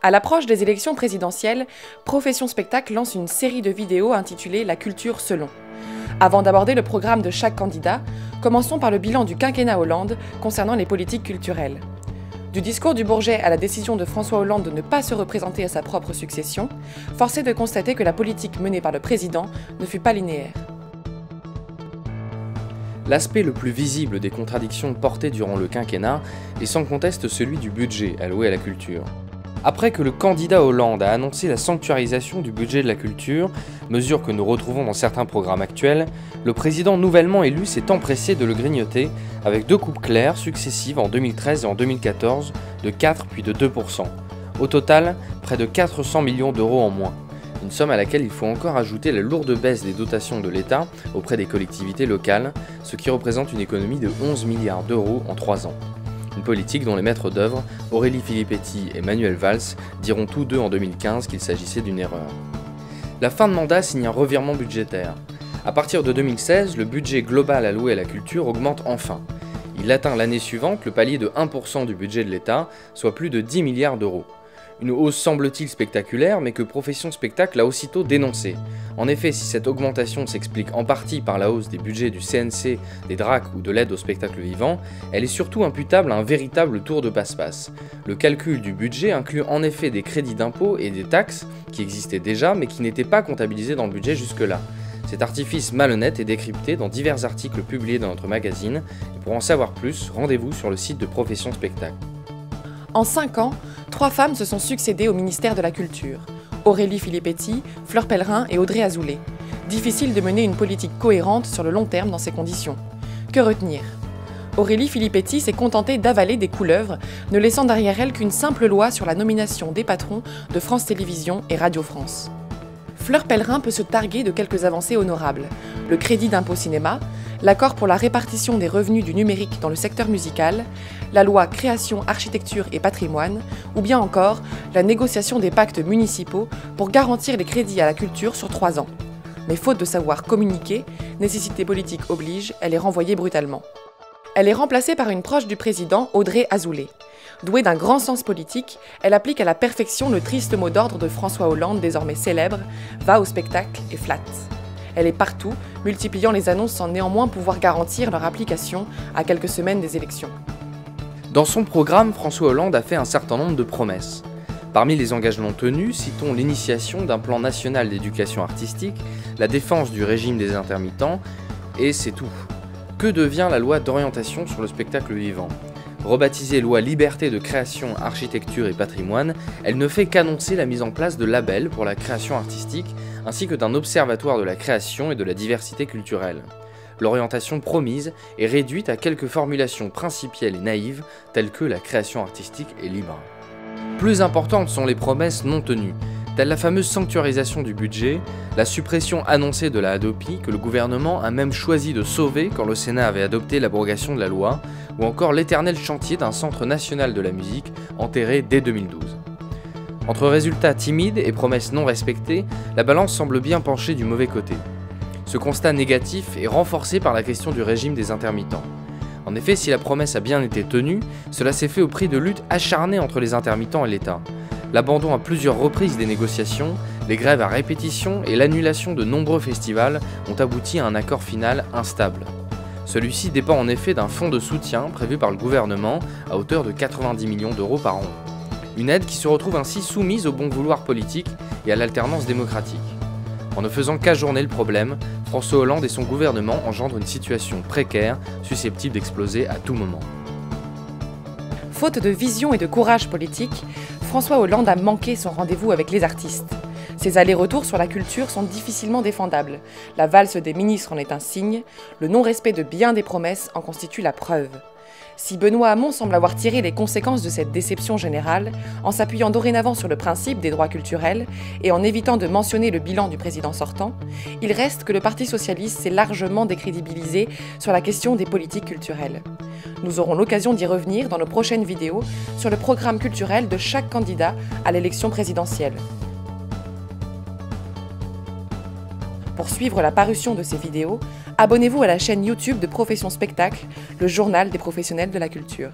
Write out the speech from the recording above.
À l'approche des élections présidentielles, Profession Spectacle lance une série de vidéos intitulée « La culture selon ». Avant d'aborder le programme de chaque candidat, commençons par le bilan du quinquennat Hollande concernant les politiques culturelles. Du discours du Bourget à la décision de François Hollande de ne pas se représenter à sa propre succession, force est de constater que la politique menée par le président ne fut pas linéaire. L'aspect le plus visible des contradictions portées durant le quinquennat est sans conteste celui du budget alloué à la culture. Après que le candidat Hollande a annoncé la sanctuarisation du budget de la culture, mesure que nous retrouvons dans certains programmes actuels, le président nouvellement élu s'est empressé de le grignoter avec deux coupes claires successives en 2013 et en 2014 de 4 puis de 2%. Au total, près de 400 millions d'euros en moins. Une somme à laquelle il faut encore ajouter la lourde baisse des dotations de l'État auprès des collectivités locales, ce qui représente une économie de 11 milliards d'euros en 3 ans. Une politique dont les maîtres d'œuvre, Aurélie Filippetti et Manuel Valls, diront tous deux en 2015 qu'il s'agissait d'une erreur. La fin de mandat signe un revirement budgétaire. À partir de 2016, le budget global alloué à la culture augmente enfin. Il atteint l'année suivante le palier de 1% du budget de l'État, soit plus de 10 milliards d'euros. Une hausse semble-t-il spectaculaire, mais que Profession Spectacle a aussitôt dénoncée. En effet, si cette augmentation s'explique en partie par la hausse des budgets du CNC, des DRAC ou de l'aide au spectacle vivant, elle est surtout imputable à un véritable tour de passe-passe. Le calcul du budget inclut en effet des crédits d'impôts et des taxes qui existaient déjà mais qui n'étaient pas comptabilisés dans le budget jusque-là. Cet artifice malhonnête est décrypté dans divers articles publiés dans notre magazine, et pour en savoir plus, rendez-vous sur le site de Profession Spectacle. En 5 ans, 3 femmes se sont succédées au ministère de la Culture. Aurélie Filippetti, Fleur Pellerin et Audrey Azoulay. Difficile de mener une politique cohérente sur le long terme dans ces conditions. Que retenir ? Aurélie Filippetti s'est contentée d'avaler des couleuvres, ne laissant derrière elle qu'une simple loi sur la nomination des patrons de France Télévisions et Radio France. Fleur Pellerin peut se targuer de quelques avancées honorables. Le crédit d'impôt cinéma, l'accord pour la répartition des revenus du numérique dans le secteur musical, la loi Création, Architecture et Patrimoine, ou bien encore la négociation des pactes municipaux pour garantir les crédits à la culture sur 3 ans. Mais faute de savoir communiquer, nécessité politique oblige, elle est renvoyée brutalement. Elle est remplacée par une proche du président, Audrey Azoulay. Douée d'un grand sens politique, elle applique à la perfection le triste mot d'ordre de François Hollande, désormais célèbre, « Va au spectacle et flatte ». Elle est partout, multipliant les annonces sans néanmoins pouvoir garantir leur application à quelques semaines des élections. Dans son programme, François Hollande a fait un certain nombre de promesses. Parmi les engagements tenus, citons l'initiation d'un plan national d'éducation artistique, la défense du régime des intermittents, et c'est tout. Que devient la loi d'orientation sur le spectacle vivant ? Rebaptisée loi Liberté de création, architecture et patrimoine, elle ne fait qu'annoncer la mise en place de labels pour la création artistique, ainsi que d'un observatoire de la création et de la diversité culturelle. L'orientation promise est réduite à quelques formulations principielles et naïves, telles que la création artistique est libre. Plus importantes sont les promesses non tenues, telle la fameuse sanctuarisation du budget, la suppression annoncée de la Hadopi que le gouvernement a même choisi de sauver quand le Sénat avait adopté l'abrogation de la loi, ou encore l'éternel chantier d'un centre national de la musique enterré dès 2012. Entre résultats timides et promesses non respectées, la balance semble bien pencher du mauvais côté. Ce constat négatif est renforcé par la question du régime des intermittents. En effet, si la promesse a bien été tenue, cela s'est fait au prix de luttes acharnées entre les intermittents et l'État. L'abandon à plusieurs reprises des négociations, les grèves à répétition et l'annulation de nombreux festivals ont abouti à un accord final instable. Celui-ci dépend en effet d'un fonds de soutien prévu par le gouvernement à hauteur de 90 millions d'euros par an. Une aide qui se retrouve ainsi soumise au bon vouloir politique et à l'alternance démocratique. En ne faisant qu'ajourner le problème, François Hollande et son gouvernement engendrent une situation précaire, susceptible d'exploser à tout moment. Faute de vision et de courage politique, François Hollande a manqué son rendez-vous avec les artistes. Ses allers-retours sur la culture sont difficilement défendables. La valse des ministres en est un signe, le non-respect de bien des promesses en constitue la preuve. Si Benoît Hamon semble avoir tiré les conséquences de cette déception générale, en s'appuyant dorénavant sur le principe des droits culturels et en évitant de mentionner le bilan du président sortant, il reste que le Parti socialiste s'est largement décrédibilisé sur la question des politiques culturelles. Nous aurons l'occasion d'y revenir dans nos prochaines vidéos sur le programme culturel de chaque candidat à l'élection présidentielle. Pour suivre la parution de ces vidéos, abonnez-vous à la chaîne YouTube de Profession Spectacle, le journal des professionnels de la culture.